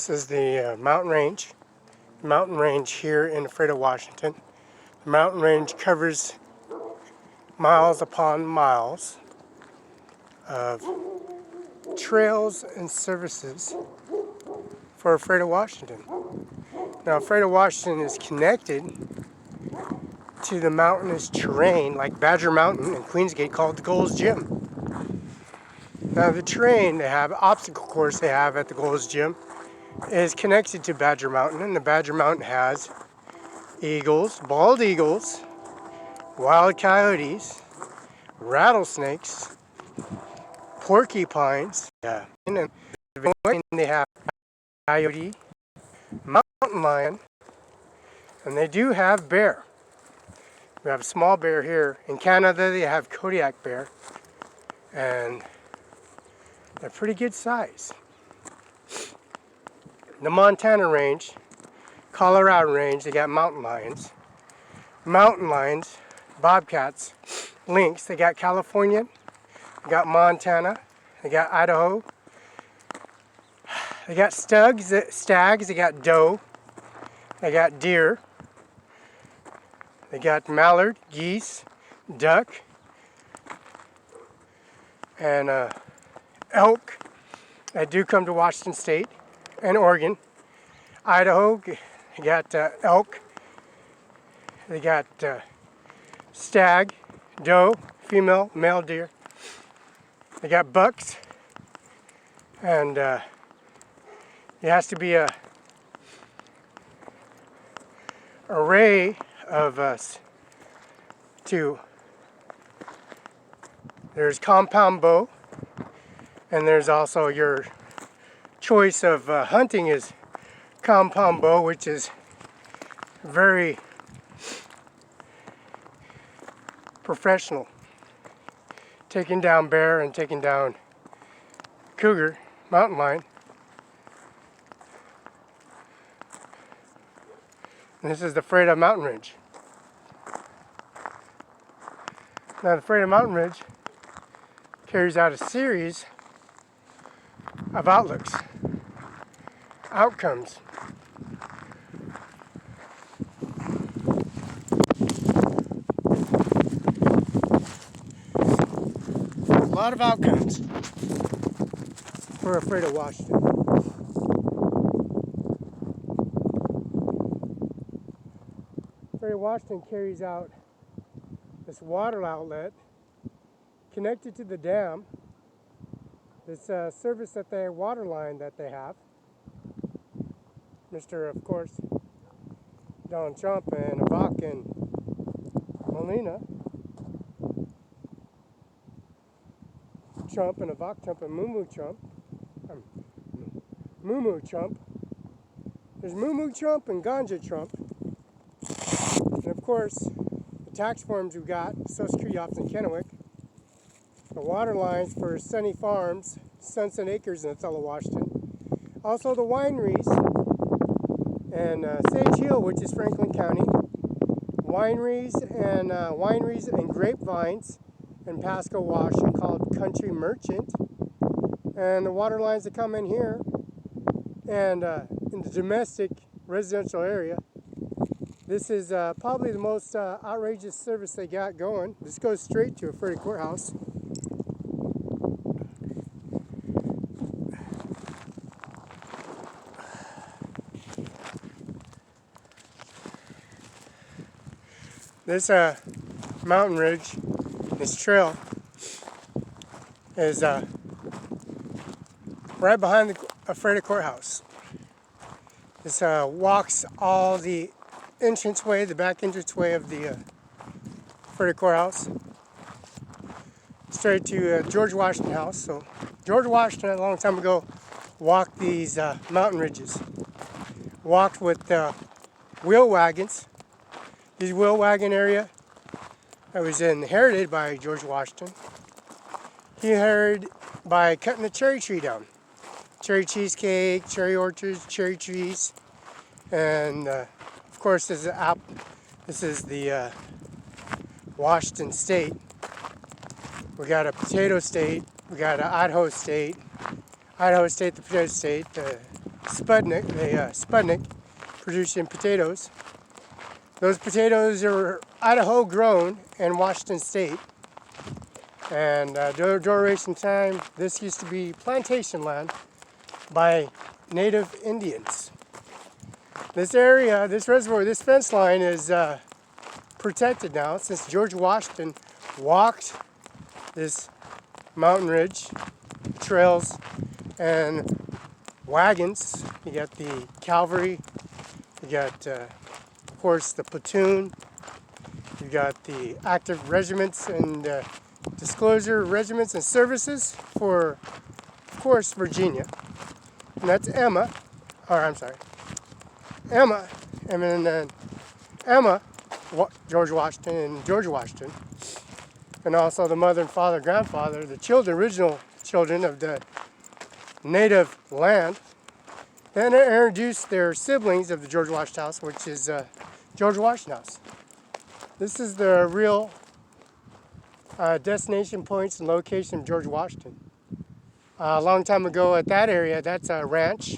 This is the mountain range here in the state of Washington. The mountain range covers miles upon miles of trails and services for the state of Washington. Now, the state of Washington is connected to the mountainous terrain like Badger Mountain and Queensgate called the Gold's Gym. Now, the terrain they have, obstacle course they have at the Gold's Gym is connected to Badger Mountain, and the Badger Mountain has eagles, bald eagles, wild coyotes, rattlesnakes, porcupines, and they have coyote, mountain lion, and they do have bear. We have a small bear here. In Canada, they have Kodiak bear, and they're pretty good size. The Montana range, Colorado range, they got mountain lions, bobcats, lynx. They got California, they got Montana, they got Idaho, they got stags, they got doe, they got deer, they got mallard, geese, duck, and elk that do come to Washington State and Oregon. Idaho, they got elk, they got stag, doe, female, male deer. They got bucks, and it has to be a array of us too. There's compound bow, and there's also your choice of hunting is compound bow, which is very professional. Taking down bear and taking down cougar, mountain lion. And this is the Freda Mountain Ridge. Now the Freda Mountain Ridge carries out a series of outcomes. A lot of outcomes for a state of Washington. State of Washington carries out this water outlet connected to the dam. This service that they water line that they have. Mr. of course Donald Trump and Ivanka and Melania Trump and Ivanka Trump and Moo Trump. There's Moo Trump and Ganja Trump. And of course the tax forms we got, Social Security Office in Kennewick. The water lines for Sunny Farms, Sunset Acres in Othello, Washington. Also the wineries and Sage Hill, which is Franklin County. Wineries and grapevines in Pasco, Washington, called Country Merchant. And the water lines that come in here and in the domestic residential area. This is probably the most outrageous service they got going. This goes straight to a Freda courthouse. This mountain ridge, this trail, is right behind the Freda courthouse. This walks all the entranceway, the back entranceway of the Freda courthouse, straight to George Washington House. So George Washington, a long time ago, walked these mountain ridges. Walked with wheel wagons. This wheel wagon area that was inherited by George Washington. He inherited by cutting the cherry tree down. Cherry cheesecake, cherry orchards, cherry trees, and of course this is the Washington state. We got a potato state, we got an Idaho state, the potato state, Sputnik producing potatoes. Those potatoes are Idaho grown in Washington State. And duration time, this used to be plantation land by native Indians. This area, this reservoir, this fence line is protected now since George Washington walked this mountain ridge, trails and wagons. You got the cavalry, you got of course the platoon, you got the active regiments and disclosure regiments and services for, of course, Virginia. And that's Emma, and then Emma, George Washington and George Washington, and also the mother and father, grandfather, the children, original children of the native land. Then they introduced their siblings of the George Washington House, which is George Washington House. This is the real destination points and location of George Washington. A long time ago at that area, that's a ranch.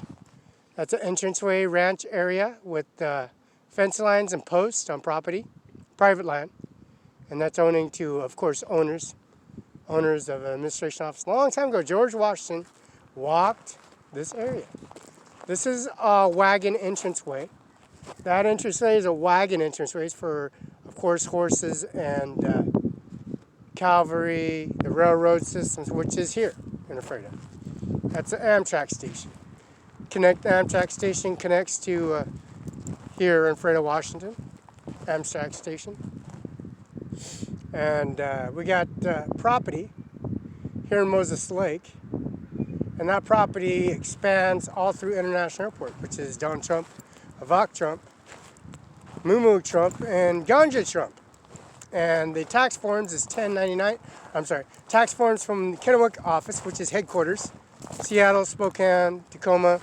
That's an entranceway ranch area with fence lines and posts on property, private land. And that's owning to, of course, owners of an administration office. A long time ago, George Washington walked this area. This is a wagon entranceway. That entranceway is a wagon entranceway for, of course, horses and cavalry, the railroad systems, which is here in Ephrata. That's an Amtrak station. The Amtrak station connects to here in Ephrata, Washington, Amtrak station. And we got property here in Moses Lake, and that property expands all through International Airport, which is Donald Trump, Ivanka Trump, Moo Trump, and Ganja Trump. And the tax forms is 1099. Tax forms from the Kennewick office, which is headquarters. Seattle, Spokane, Tacoma,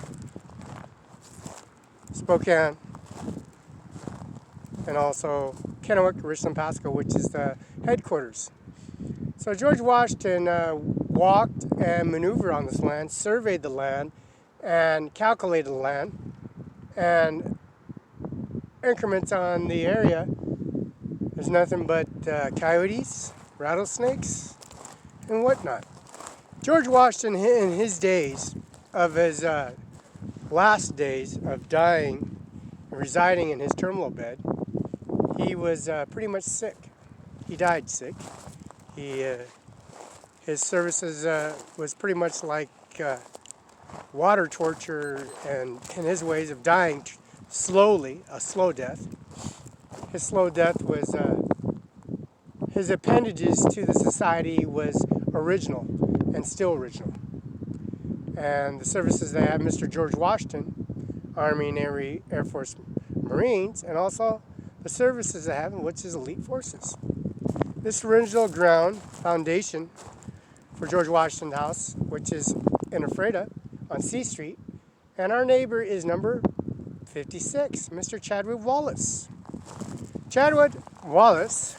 Spokane, and also Kennewick, Richland, Pasco, which is the headquarters. So George Washington walked and maneuvered on this land, surveyed the land, and calculated the land, and increments on the area. There's nothing but coyotes, rattlesnakes, and whatnot. George Washington, in his days, of his last days of dying, residing in his terminal bed, he was pretty much sick. He died sick. His services was pretty much like water torture, and in his ways of dying slowly, a slow death. His slow death was, his appendages to the society was original and still original. And the services they have, Mr. George Washington, Army, Navy, Air Force, Marines, and also the services they have, which is elite forces. This original ground foundation for George Washington House, which is in Ephrata on C Street, and our neighbor is number 56, Mr. Chadwick Wallace. Chadwick Wallace,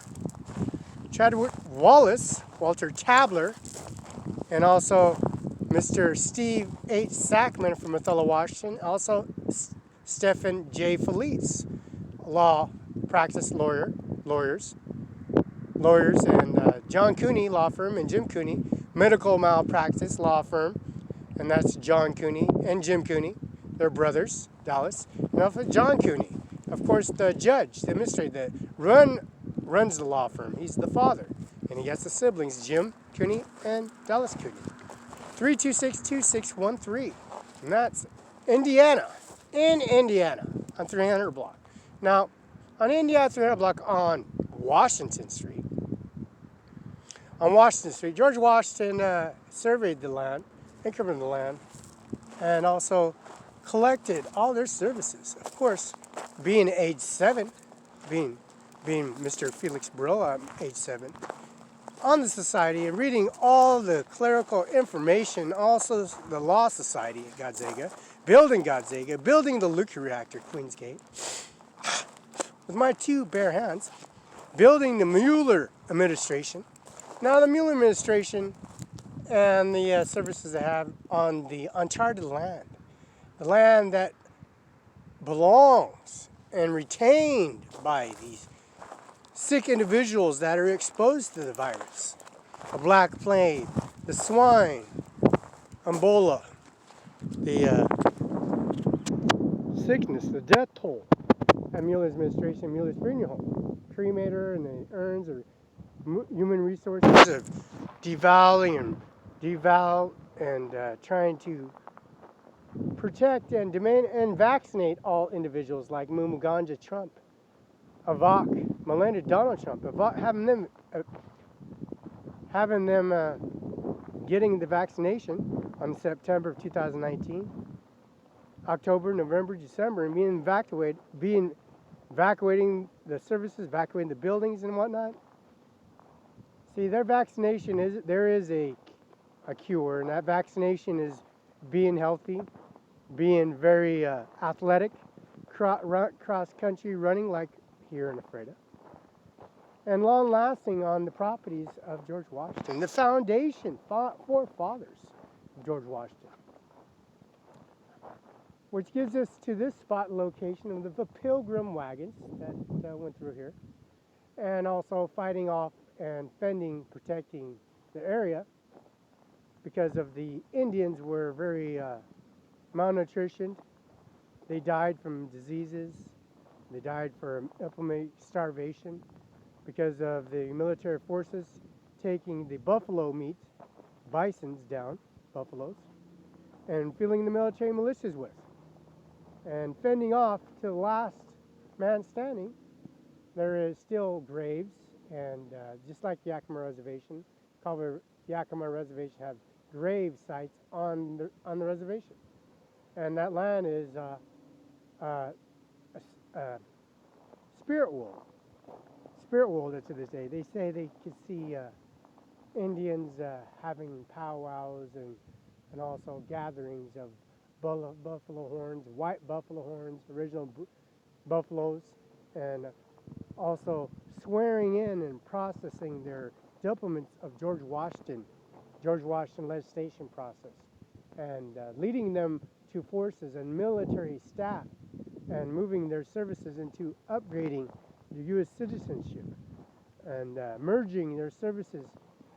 Walter Tabler, and also Mr. Steve H. Sackman from Othello, Washington, also Stephen J. Felice, law practice lawyers, and John Cooney law firm, and Jim Cooney, medical malpractice law firm, and that's John Cooney and Jim Cooney. They're brothers, Dallas, and also John Cooney. Of course, the judge, the administrator that runs the law firm. He's the father, and he has the siblings, Jim Cooney and Dallas Cooney. 326-2613, and that's Indiana, in Indiana, on 300 block. Now, on Indiana 300 block on Washington Street, George Washington surveyed the land, incremented the land, and also collected all their services. Of course, being age 7, being Mr. Felix Barela, age 7, on the society and reading all the clerical information, also the Law Society at Gonzaga, building the nuclear reactor, Queen's Gate, with my 2 bare hands, building the Mueller administration. Now the Mueller administration and the services they have on the uncharted land. the land that belongs and retained by these sick individuals that are exposed to the virus. The Black Plague, the swine, Ebola, the sickness, the death toll at Mueller's administration, Mueller's funeral home. Cremator and the urns are human resources of devaluing and trying to protect and demand and vaccinate all individuals like Ganja Trump, Avak, Melinda Donald Trump, having them getting the vaccination on September of 2019, October, November, December, and evacuating the services, evacuating the buildings and whatnot. See, their vaccination there is a cure, and that vaccination is being healthy, being very athletic, cross-country running like here in Ephrata, and long-lasting on the properties of George Washington, the foundation, forefathers of George Washington. Which gives us to this spot location of the pilgrim wagons that went through here, and also fighting off and fending, protecting the area, because of the Indians were very malnutritioned. They died from diseases. They died from starvation because of the military forces taking the buffalo meat, bisons down, buffaloes, and filling the military militias with, and fending off to the last man standing. There is still graves, and just like Yakima Reservation, Yakima Reservation have grave sites on the reservation, and that land is spirit world to this day. They say they could see Indians having powwows and also gatherings of buffalo horns, white buffalo horns, original buffaloes, and also swearing in and processing their diplomas of George Washington legislation process, and leading them to forces and military staff, and moving their services into upgrading the U.S. citizenship, and merging their services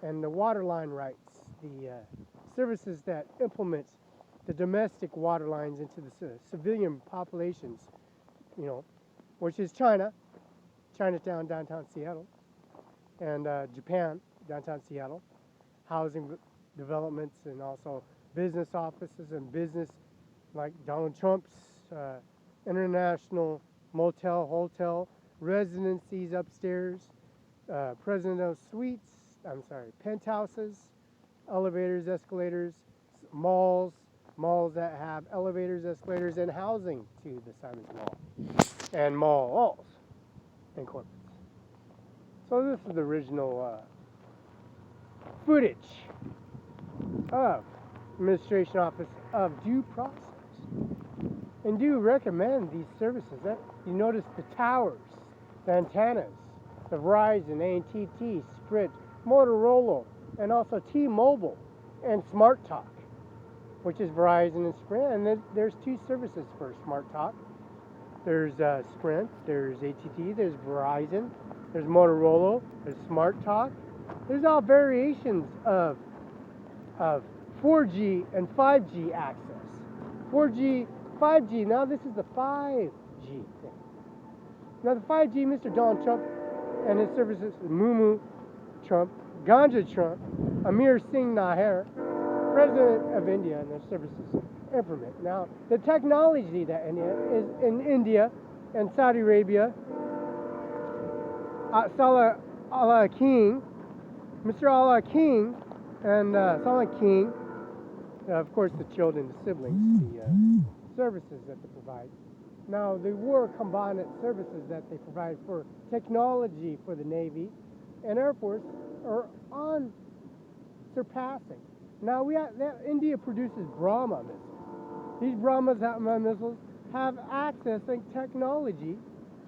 and the water line rights, the services that implement the domestic water lines into the civilian populations, which is Chinatown, downtown Seattle, and Japan, downtown Seattle, housing developments, and also business offices and business like Donald Trump's international hotel, residencies upstairs, presidential suites, penthouses, elevators, escalators, malls that have elevators, escalators, and housing to the Simons Mall, and malls and corporates. So this is the original footage of Administration Office of Due Process. And do recommend these services. You notice the towers, the antennas, the Verizon, AT&T, Sprint, Motorola, and also T-Mobile, and Smart Talk, which is Verizon and Sprint. And then there's two services for Smart Talk. There's Sprint, there's AT&T, there's Verizon, there's Motorola, there's Smart Talk. There's all variations of 4G and 5G access. 4G, 5G, now this is the 5G thing. Now the 5G, Mr. Donald Trump and his services, Mumu Trump, Ganja Trump, Ajmer Singh Nijjar, President of India, and their services implement. Now, the technology that is in India and Saudi Arabia, Allah King, Mr. Allah King, and Salah King, of course the children, the siblings, the services that they provide. Now, the war combatant services that they provide for technology for the Navy and Air Force are on surpassing. Now, India produces Brahma missiles. These Brahma missiles have access and technology,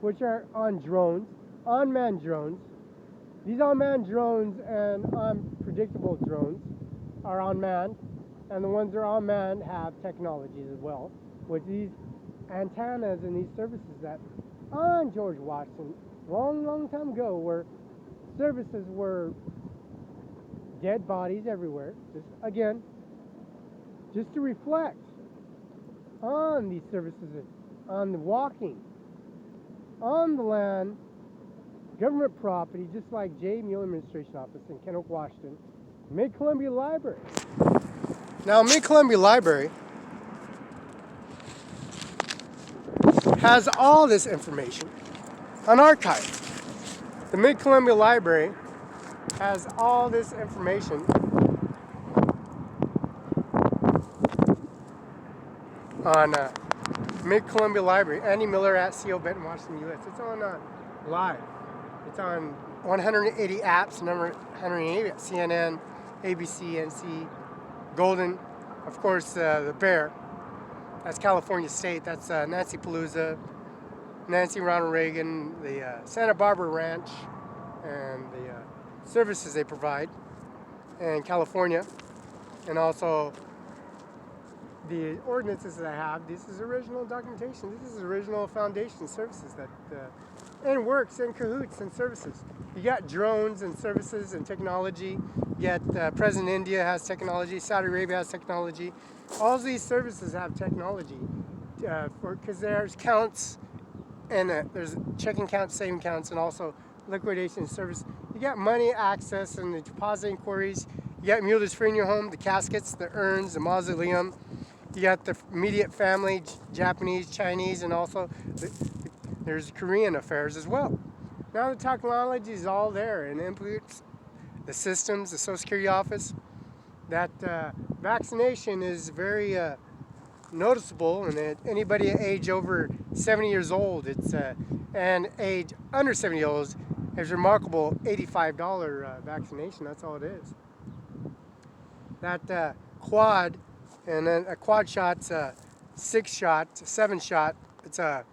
which are on drones, unmanned drones. These unmanned drones and unpredictable drones are unmanned, and the ones that are unmanned have technologies as well. with these antennas and these services that on George Washington, long time ago, where services were dead bodies everywhere. Just again, just to reflect on these services, on the walking, on the land, government property, just like J. Mueller Administration Office in Kennewick, Washington, Mid-Columbia Library. Now, Mid-Columbia Library has all this information on archive. The Mid-Columbia Library has all this information on Mid-Columbia Library. Andy Miller at CO Benton, Washington, U.S. It's on live. It's on 180 apps, number 180 at CNN, ABC, NC, Golden, of course, the Bear. That's California State. That's Nancy Pelosi, Nancy Ronald Reagan, the Santa Barbara Ranch, and the services they provide in California, and also the ordinances that I have. This is original documentation. This is original foundation services that and works in cahoots and services. You got drones and services and technology. You got President India has technology. Saudi Arabia has technology. All of these services have technology because there's counts and there's checking counts, saving counts, and also liquidation service. You got money access and the deposit inquiries. You got mules free in your home, the caskets, the urns, the mausoleum. You got the immediate family, Japanese, Chinese, and also there's Korean affairs as well. Now the technology is all there and implements the systems, the Social Security Office. That vaccination is very noticeable, and anybody at age over 70 years old, and age under 70 years old, is remarkable $85 vaccination. That's all it is. That quad, and then a quad shot's a 6-shot, 7-shot. It's a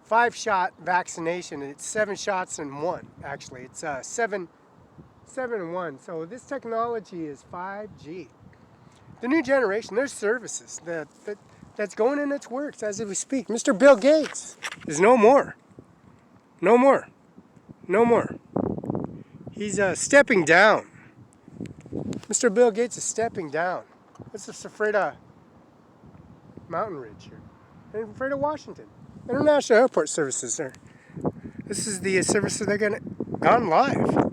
5-shot vaccination. It's 7 shots in one. Actually, it's 7 in 1. So this technology is 5G. The new generation. There's services that's going in its works as we speak. Mr. Bill Gates is no more. No more. No more. He's stepping down. Mr. Bill Gates is stepping down. This is Safreda Mountain Ridge here. And Safreda, Washington. International Airport Services there. This is the services that are gone live.